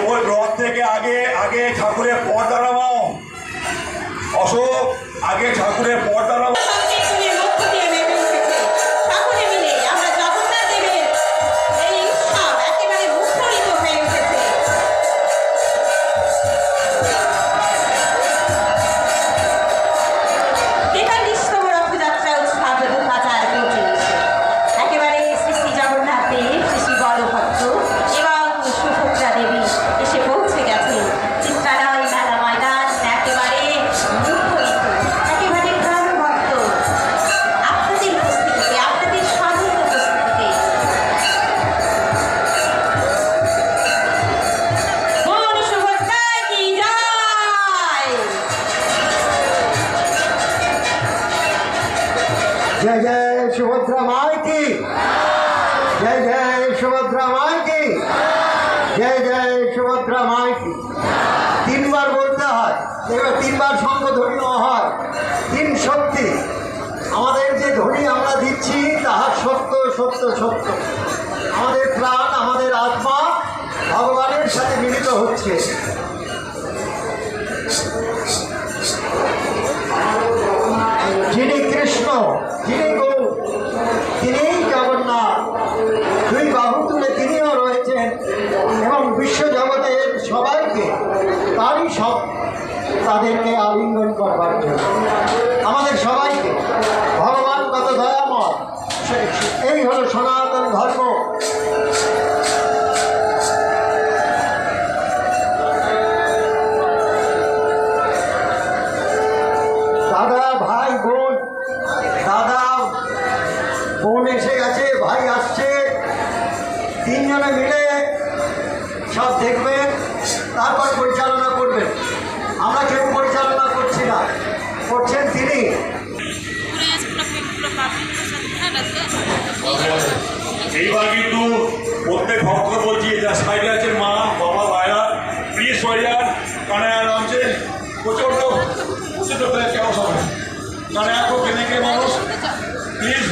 ওই রথ থেকে আগে আগে ঠাকুরের পর্দা নামাও। অশোক, আগে ঠাকুরের পর্দা নামাও। जय जय सुभद्रा माई की, जय जय सुभद्रा माई की, जय जय सुभद्रा माई की। তিনবার বলতে হয়, এবার তিনবার শঙ্খ ধ্বনি হয়। তিন শক্তি আমাদের যে ধ্বনি আমরা দিচ্ছি তাহা সত্য সত্য সত্য। আমাদের প্রাণ, আমাদের আত্মা ভগবানের সাথে মিলিত হচ্ছে। যিনি কৃষ্ণ, যিনি গৌ, তিনি জগন্নাথ, দুই বাহু তুলে তিনিও রয়েছেন এবং বিশ্বজগতের সবাইকে তারই সব তাদেরকে আলিঙ্গন করবার জন্য আমাদের সবাইকে। ভগবান কত দয়াময়, এই হলো সনাতন ধর্ম। দাদা, ভাই, বোন, দাদা বোন এসে গেছে, ভাই আসছে, তিনজনে মিলে সব দেখবেন, তারপর পরিচালনা করবেন। আমরা কেউ পরিচালনা করছি না, করছেন তিনি। এইবার কিন্তু প্রত্যেক ভক্ত বলছি, যা সাইডে আছে মা, বাবা, ভাইরা, প্লিজ সরে যান। কানায় নামছে প্রচণ্ড প্রচণ্ড কেমন হবে, কানায় খুব কেনে মানুষ, প্লিজ